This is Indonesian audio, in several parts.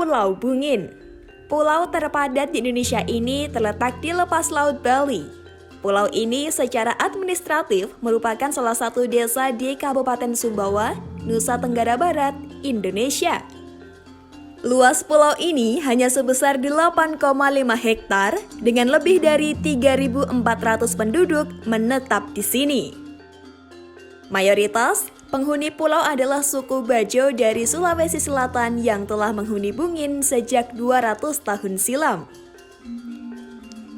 Pulau Bungin. Pulau terpadat di Indonesia ini terletak di lepas laut Bali. Pulau ini secara administratif merupakan salah satu desa di Kabupaten Sumbawa, Nusa Tenggara Barat, Indonesia. Luas pulau ini hanya sebesar 8,5 hektar dengan lebih dari 3.400 penduduk menetap di sini. Mayoritas penghuni pulau adalah suku Bajo dari Sulawesi Selatan yang telah menghuni Bungin sejak 200 tahun silam.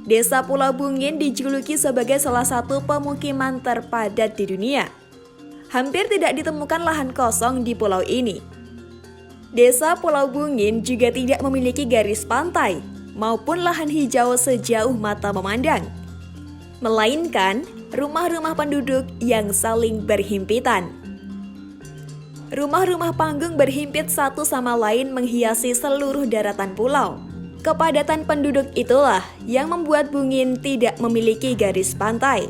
Desa Pulau Bungin dijuluki sebagai salah satu pemukiman terpadat di dunia. Hampir tidak ditemukan lahan kosong di pulau ini. Desa Pulau Bungin juga tidak memiliki garis pantai maupun lahan hijau sejauh mata memandang, melainkan rumah-rumah penduduk yang saling berhimpitan. Rumah-rumah panggung berhimpit satu sama lain menghiasi seluruh daratan pulau. Kepadatan penduduk itulah yang membuat Bungin tidak memiliki garis pantai.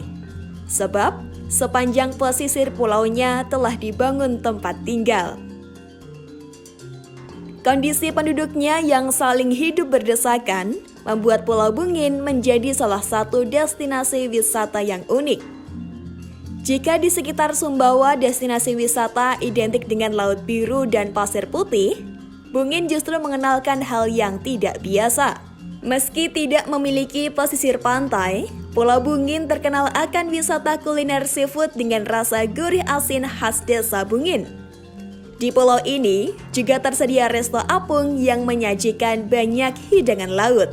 Sebab sepanjang pesisir pulaunya telah dibangun tempat tinggal. Kondisi penduduknya yang saling hidup berdesakan membuat Pulau Bungin menjadi salah satu destinasi wisata yang unik. Jika di sekitar Sumbawa destinasi wisata identik dengan laut biru dan pasir putih, Bungin justru mengenalkan hal yang tidak biasa. Meski tidak memiliki pesisir pantai, Pulau Bungin terkenal akan wisata kuliner seafood dengan rasa gurih asin khas desa Bungin. Di pulau ini juga tersedia resto apung yang menyajikan banyak hidangan laut.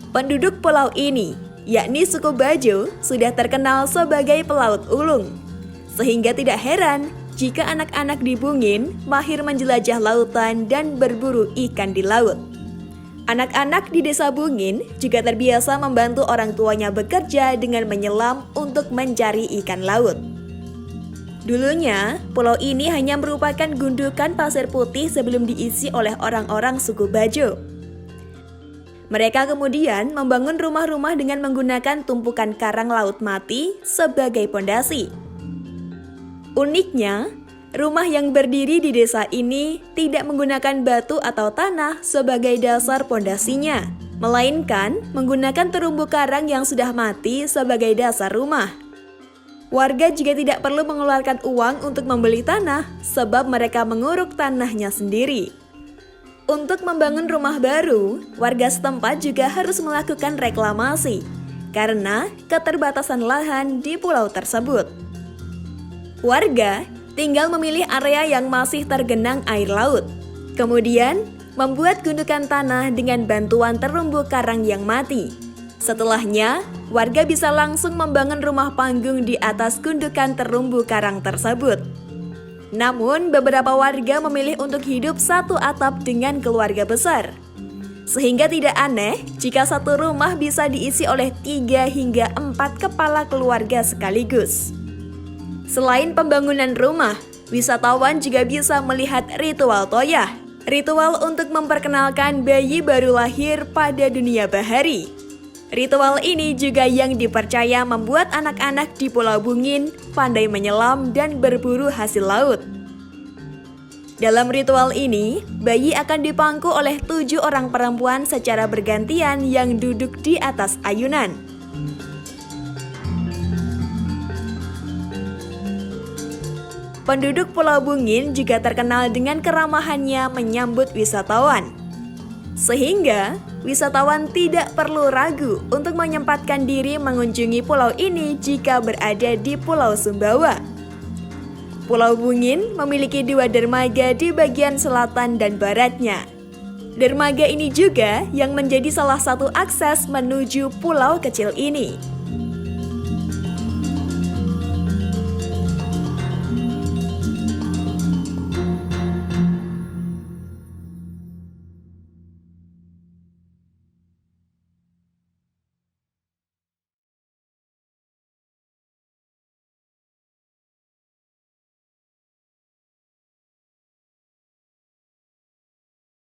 Penduduk pulau ini, yakni suku Bajo, sudah terkenal sebagai pelaut ulung. Sehingga tidak heran jika anak-anak di Bungin mahir menjelajah lautan dan berburu ikan di laut. Anak-anak di desa Bungin juga terbiasa membantu orang tuanya bekerja dengan menyelam untuk mencari ikan laut. Dulunya, pulau ini hanya merupakan gundukan pasir putih sebelum diisi oleh orang-orang suku Bajo. Mereka kemudian membangun rumah-rumah dengan menggunakan tumpukan karang laut mati sebagai pondasi. Uniknya, rumah yang berdiri di desa ini tidak menggunakan batu atau tanah sebagai dasar pondasinya, melainkan menggunakan terumbu karang yang sudah mati sebagai dasar rumah. Warga juga tidak perlu mengeluarkan uang untuk membeli tanah, sebab mereka menguruk tanahnya sendiri. Untuk membangun rumah baru, warga setempat juga harus melakukan reklamasi, karena keterbatasan lahan di pulau tersebut. Warga tinggal memilih area yang masih tergenang air laut, kemudian membuat gundukan tanah dengan bantuan terumbu karang yang mati. Setelahnya, warga bisa langsung membangun rumah panggung di atas gundukan terumbu karang tersebut. Namun, beberapa warga memilih untuk hidup satu atap dengan keluarga besar. Sehingga tidak aneh jika satu rumah bisa diisi oleh 3 hingga 4 kepala keluarga sekaligus. Selain pembangunan rumah, wisatawan juga bisa melihat ritual toyah, ritual untuk memperkenalkan bayi baru lahir pada dunia bahari. Ritual ini juga yang dipercaya membuat anak-anak di Pulau Bungin pandai menyelam dan berburu hasil laut. Dalam ritual ini, bayi akan dipangku oleh 7 orang perempuan secara bergantian yang duduk di atas ayunan. Penduduk Pulau Bungin juga terkenal dengan keramahannya menyambut wisatawan. Sehingga, wisatawan tidak perlu ragu untuk menyempatkan diri mengunjungi pulau ini jika berada di Pulau Sumbawa. Pulau Bungin memiliki 2 dermaga di bagian selatan dan baratnya. Dermaga ini juga yang menjadi salah satu akses menuju pulau kecil ini.